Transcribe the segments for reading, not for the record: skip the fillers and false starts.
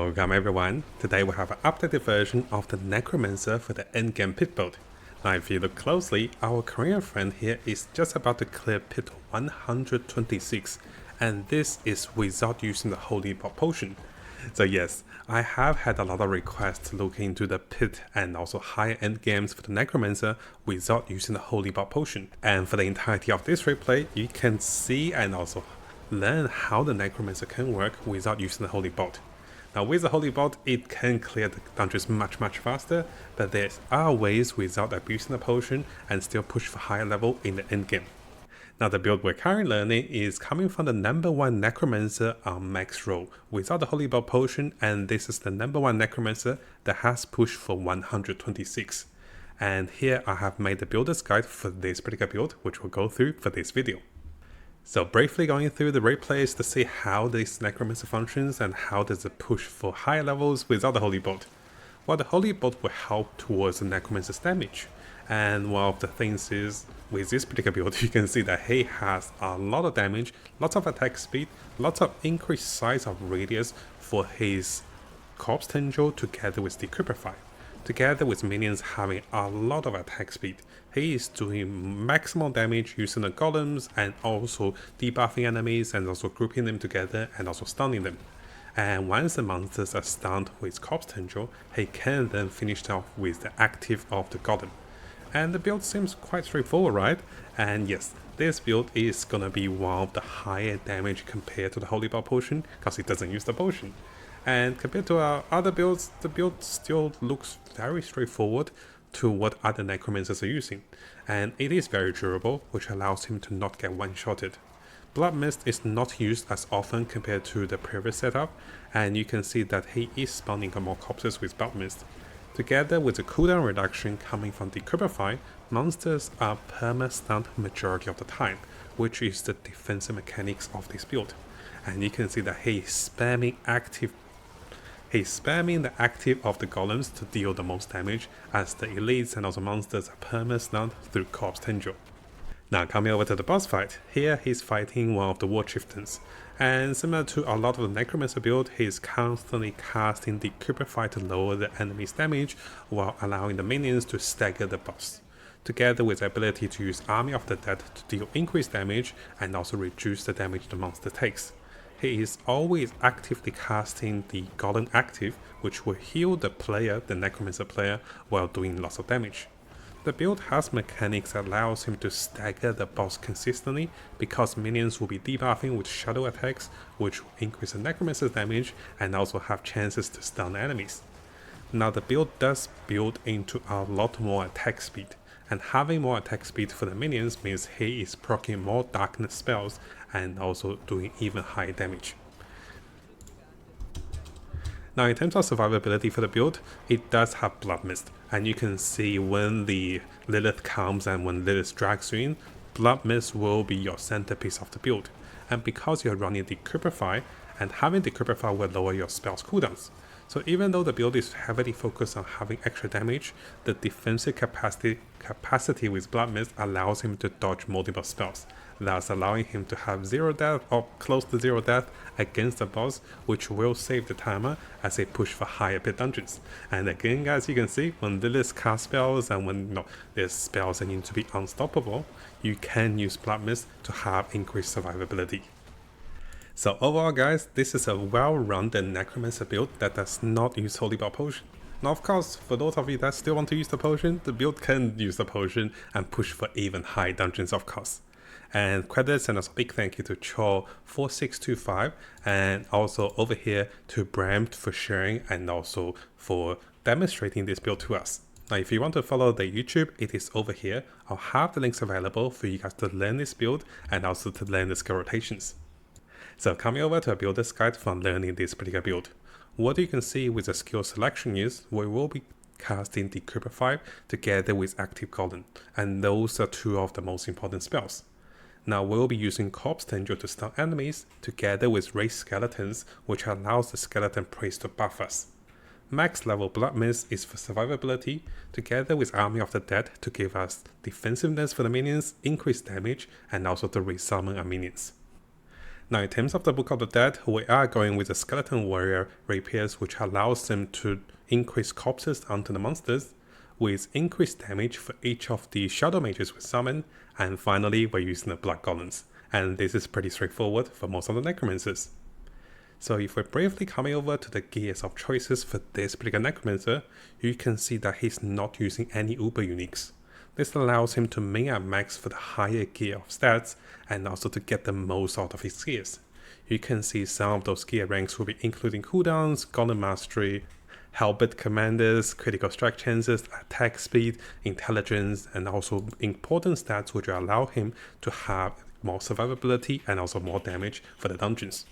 Welcome everyone, today we have an updated version of the Necromancer for the Endgame pit build. Now if you look closely, our Korean friend here is just about to clear pit 126, and this is without using the Holy BLOT potion. So yes, I have had a lot of requests to look into the pit and also higher end games for the Necromancer without using the Holy BLOT potion. And for the entirety of this replay, you can see and also learn how the Necromancer can work without using the Holy BLOT. Now with the Holy BLOT, it can clear the dungeons much faster, but there are ways without abusing the potion and still push for higher level in the endgame. Now the build we're currently learning is coming from the #1 Necromancer on max roll without the Holy BLOT potion, and this is the #1 Necromancer that has pushed for 126. And here I have made the builder's guide for this particular build, which we'll go through for this video. So briefly going through the raid plays to see how this Necromancer functions and how does it push for higher levels without the Holy BLOT. Well, the Holy BLOT will help towards the Necromancer's damage, and one of the things is with this particular build you can see that he has a lot of damage, lots of attack speed, lots of increased size of radius for his Corpse Tendril together with Decrypify. Together with minions having a lot of attack speed, he is doing maximal damage using the golems and also debuffing enemies and also grouping them together and also stunning them. And once the monsters are stunned with Corpse Tendril, he can then finish off with the active of the golem. And the build seems quite straightforward, right? And yes, this build is gonna be one of the higher damage compared to the Holy BLOT potion because it doesn't use the potion. And compared to our other builds, the build still looks very straightforward to what other Necromancers are using, and it is very durable, which allows him to not get one-shotted. Blood Mist is not used as often compared to the previous setup, and you can see that he is spawning more corpses with Blood Mist. Together with the cooldown reduction coming from Decrypify, monsters are perma-stunned majority of the time, which is the defensive mechanics of this build. And you can see that he is spamming the active of the golems to deal the most damage, as the elites and also monsters are perma-stunned through Corpse Tendril. Now coming over to the boss fight, here he's fighting one of the War Chieftains, and similar to a lot of the Necromancer build, he's constantly casting Decrypify to lower the enemy's damage while allowing the minions to stagger the boss. Together with the ability to use Army of the Dead to deal increased damage and also reduce the damage the monster takes. He is always actively casting the Golem active, which will heal the player, the Necromancer player, while doing lots of damage. The build has mechanics that allows him to stagger the boss consistently because minions will be debuffing with shadow attacks, which will increase the Necromancer's damage and also have chances to stun enemies. Now the build does build into a lot more attack speed, and having more attack speed for the minions means he is proccing more darkness spells and also doing even higher damage. Now in terms of survivability for the build, it does have Blood Mist, and you can see when the Lilith comes and when Lilith drags you in, Blood Mist will be your centerpiece of the build. And because you're running Decrypify, and having Decrypify will lower your spell's cooldowns. So even though the build is heavily focused on having extra damage, the defensive capacity with Blood Mist allows him to dodge multiple spells, thus allowing him to have 0 death or close to 0 death against the boss, which will save the timer as they push for higher pit dungeons. And again guys, you can see when Lilith casts spells and when there's spells that need to be unstoppable, you can use Blood Mist to have increased survivability. So overall guys, this is a well-rounded Necromancer build that does not use Holy BLOT potion. Now of course, for those of you that still want to use the potion, the build can use the potion and push for even high dungeons of course. And credits and also big thank you to Cho4625 and also over here to Bram for sharing and also for demonstrating this build to us. Now if you want to follow the YouTube, it is over here. I'll have the links available for you guys to learn this build and also to learn the skill rotations. So coming over to a builder's guide from learning this particular build. What you can see with the skill selection is we will be casting Decrypify together with Active Golem, and those are two of the most important spells. Now we'll be using Corpse Tendril to stun enemies together with Raised Skeletons, which allows the skeleton priest to buff us. Max level Blood Mist is for survivability, together with Army of the Dead to give us defensiveness for the minions, increased damage, and also to resummon our minions. Now in terms of the Book of the Dead, we are going with the Skeleton Warrior rapiers, which allows them to increase corpses onto the monsters, with increased damage for each of the Shadow Mages we summon, and finally we're using the Blood Golems, and this is pretty straightforward for most of the Necromancers. So if we're briefly coming over to the gears of choices for this particular Necromancer, you can see that he's not using any Uber uniques. This allows him to main at max for the higher gear of stats and also to get the most out of his gears. You can see some of those gear ranks will be including cooldowns, Golem Mastery, Halberd Commanders, critical strike chances, attack speed, intelligence, and also important stats which will allow him to have more survivability and also more damage for the dungeons.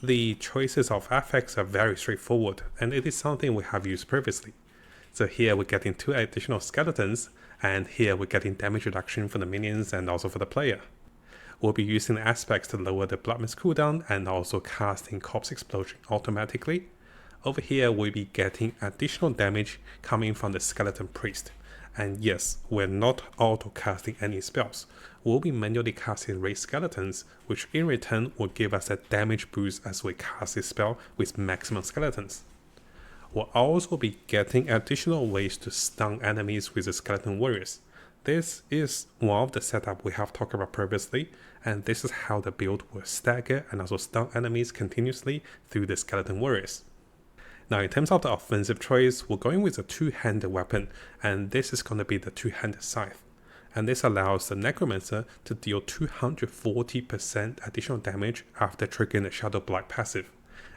The choices of affects are very straightforward, and it is something we have used previously. So here we're getting 2 additional skeletons, and here we're getting damage reduction for the minions and also for the player. We'll be using the aspects to lower the Blood Mist cooldown and also casting Corpse Explosion automatically. Over here we'll be getting additional damage coming from the Skeleton Priest. And yes, we're not auto casting any spells. We'll be manually casting raised skeletons, which in return will give us a damage boost as we cast this spell with maximum skeletons. We'll also be getting additional ways to stun enemies with the Skeleton Warriors. This is one of the setup we have talked about previously, and this is how the build will stagger and also stun enemies continuously through the Skeleton Warriors. Now in terms of the offensive choice, we're going with a 2-handed weapon, and this is going to be the 2-handed scythe. And this allows the Necromancer to deal 240% additional damage after triggering the Shadow Blight passive.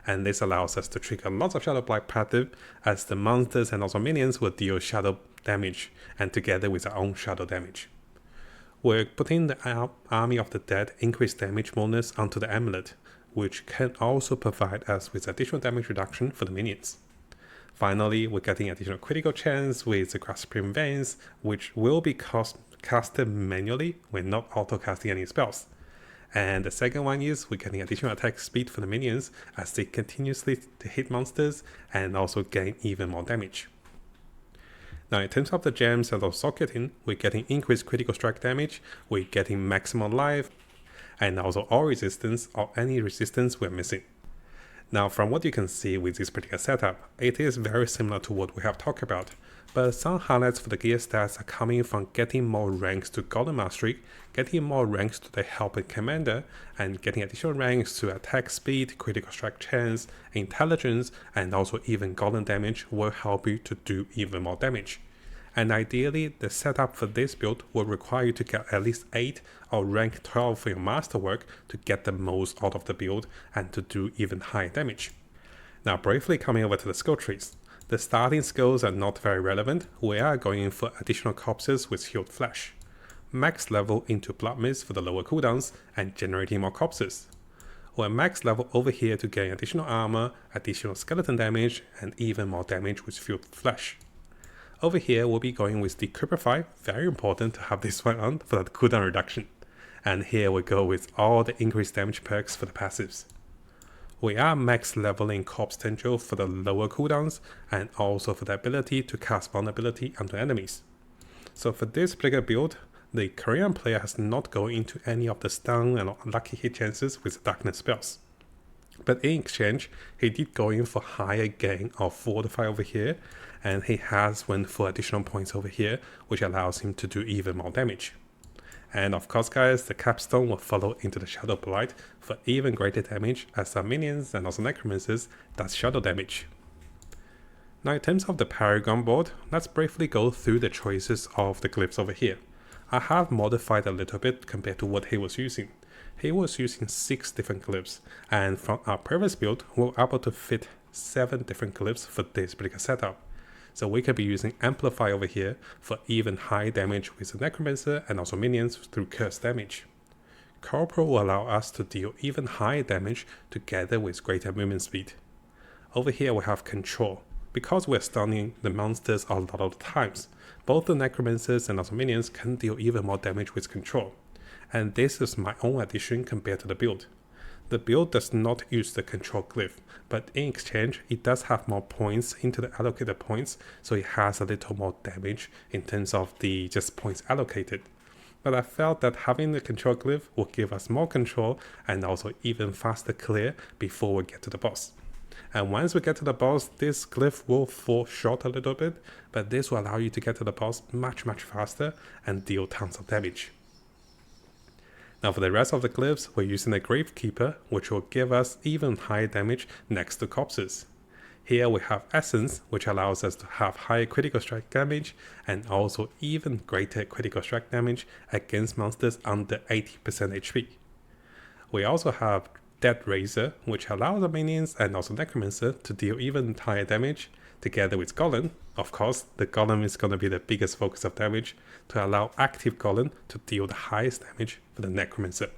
And this allows us to trigger lots of Shadow Blight passive, as the monsters and also minions will deal shadow damage, and together with our own shadow damage. We're putting the Army of the Dead increased damage bonus onto the amulet, which can also provide us with additional damage reduction for the minions. Finally, we're getting additional critical chance with the Grasping Veins, which will be casted manually. We're not auto-casting any spells. And the second one is we're getting additional attack speed for the minions as they continuously hit monsters and also gain even more damage. Now in terms of the gems and also socketing, we're getting increased critical strike damage, we're getting maximum life, and also all resistance or any resistance we're missing. Now from what you can see with this particular setup, it is very similar to what we have talked about, but some highlights for the gear stats are coming from getting more ranks to Golem Mastery, getting more ranks to the Helper Commander, and getting additional ranks to attack speed, critical strike chance, intelligence, and also even golem damage will help you to do even more damage. And ideally, the setup for this build will require you to get at least 8 or rank 12 for your masterwork to get the most out of the build and to do even higher damage. Now briefly coming over to the skill trees. The starting skills are not very relevant. We are going for additional corpses with healed flesh. Max level into Blood Mist for the lower cooldowns and generating more corpses. We're max level over here to gain additional armor, additional skeleton damage, and even more damage with healed flesh. Over here we'll be going with the Decrypify, very important to have this one on for that cooldown reduction. And here we go with all the increased damage perks for the passives. We are max leveling Corpse Tendril for the lower cooldowns and also for the ability to cast vulnerability onto enemies. So for this particular build, the Korean player has not gone into any of the stun and unlucky hit chances with darkness spells. But in exchange, he did go in for higher gain of Fortify over here, and he has went for additional points over here, which allows him to do even more damage. And of course guys, the capstone will follow into the Shadow Blight for even greater damage as some minions and also necromancers does shadow damage. Now in terms of the Paragon board, let's briefly go through the choices of the glyphs over here. I have modified a little bit compared to what he was using. He was using 6 different glyphs, and from our previous build, we were able to fit 7 different glyphs for this particular setup. So we can be using Amplify over here for even higher damage with the Necromancer and also minions through curse damage. Corporal will allow us to deal even higher damage together with greater movement speed. Over here we have Control. Because we're stunning the monsters a lot of times, both the Necromancers and also minions can deal even more damage with Control. And this is my own addition compared to the build. The build does not use the Control glyph, but in exchange it does have more points into the allocated points, so it has a little more damage in terms of the just points allocated. but I felt that having the control glyph will give us more control and also even faster clear before we get to the boss. And once we get to the boss, this glyph will fall short a little bit, but this will allow you to get to the boss much faster and deal tons of damage. Now for the rest of the glyphs, we're using the Gravekeeper, which will give us even higher damage next to corpses. Here we have Essence, which allows us to have higher critical strike damage and also even greater critical strike damage against monsters under 80% HP. We also have Dead Razor, which allows the minions and also Necromancer to deal even higher damage, together with Golem. Of course, the Golem is going to be the biggest focus of damage to allow active Golem to deal the highest damage for the Necromancer.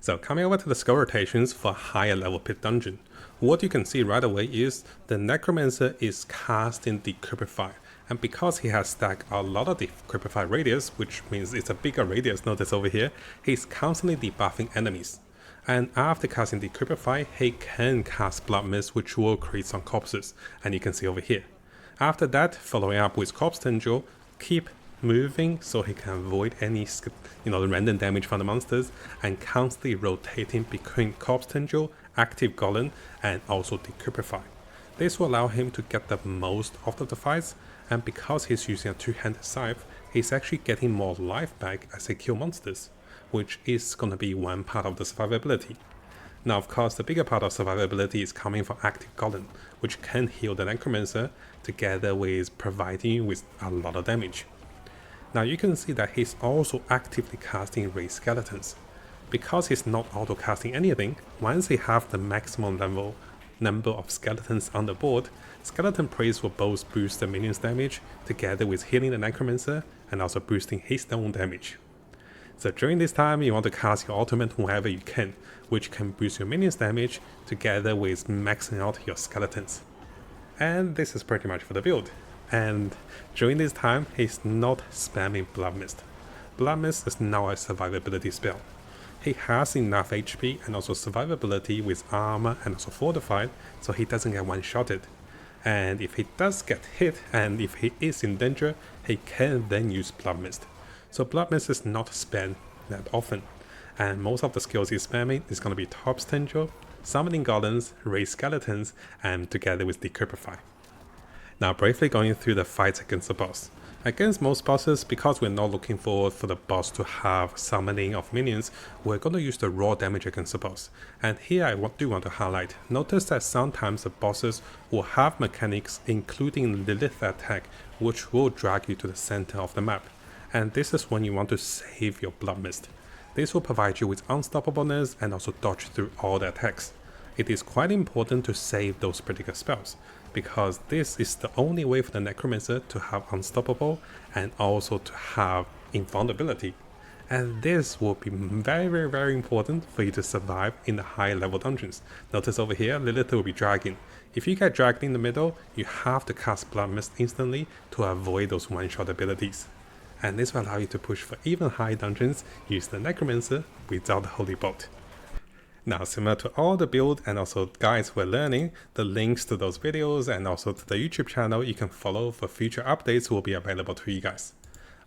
So coming over to the skill rotations for a higher level pit dungeon, what you can see right away is the Necromancer is casting Decrypify, and because he has stacked a lot of Decrypify radius, which means it's a bigger radius, notice over here, he's constantly debuffing enemies. And after casting Decrypify, he can cast Blood Mist, which will create some corpses, and you can see over here. After that, following up with Corpse Tendril, keep moving so he can avoid any random damage from the monsters, and constantly rotating between Corpse Tendril, Active Golem, and also Decrypify. This will allow him to get the most out of the fights, and because he's using a two-handed scythe, he's actually getting more life back as he kills monsters, which is going to be one part of the survivability. Now of course the bigger part of survivability is coming from Active Golem, which can heal the Necromancer together with providing you with a lot of damage. Now you can see that he's also actively casting Raised Skeletons. Because he's not auto casting anything, once he have the maximum number of skeletons on the board, Skeleton Praise will both boost the minions damage together with healing the Necromancer and also boosting his own damage. So during this time you want to cast your ultimate whenever you can, which can boost your minions damage together with maxing out your skeletons. And this is pretty much for the build. And during this time, he's not spamming Blood Mist. Blood Mist is now a survivability spell. He has enough HP and also survivability with armor and also fortified, so he doesn't get one-shotted. And if he does get hit and if he is in danger, he can then use Blood Mist. So Blood Mist is not spammed that often. And most of the skills he's spamming is going to be Corpse Tendril, Summoning Golems, Raised Skeletons, and together with Decrypify. Now briefly going through the fights against the boss. Against most bosses, because we're not looking forward for the boss to have summoning of minions, we're going to use the raw damage against the boss. And here I do want to highlight, notice that sometimes the bosses will have mechanics including Lilith attack, which will drag you to the center of the map. And this is when you want to save your Blood Mist. This will provide you with unstoppableness and also dodge through all the attacks. It is quite important to save those particular spells, because this is the only way for the Necromancer to have unstoppable and also to have invulnerability. And this will be very important for you to survive in the high level dungeons. Notice over here, Lilith will be dragging. If you get dragged in the middle, you have to cast Blood Mist instantly to avoid those one-shot abilities. And this will allow you to push for even high dungeons using the Necromancer without the Holy Bolt. Now, similar to all the build and also guides we're learning, the links to those videos and also to the YouTube channel you can follow for future updates will be available to you guys.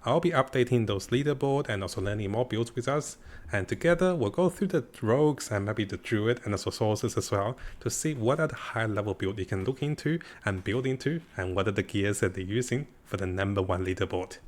I'll be updating those leaderboard and also learning more builds with us, and together we'll go through the rogues and maybe the druid and also sources as well to see what are the high level build you can look into and build into, and what are the gears that they're using for the #1 leaderboard.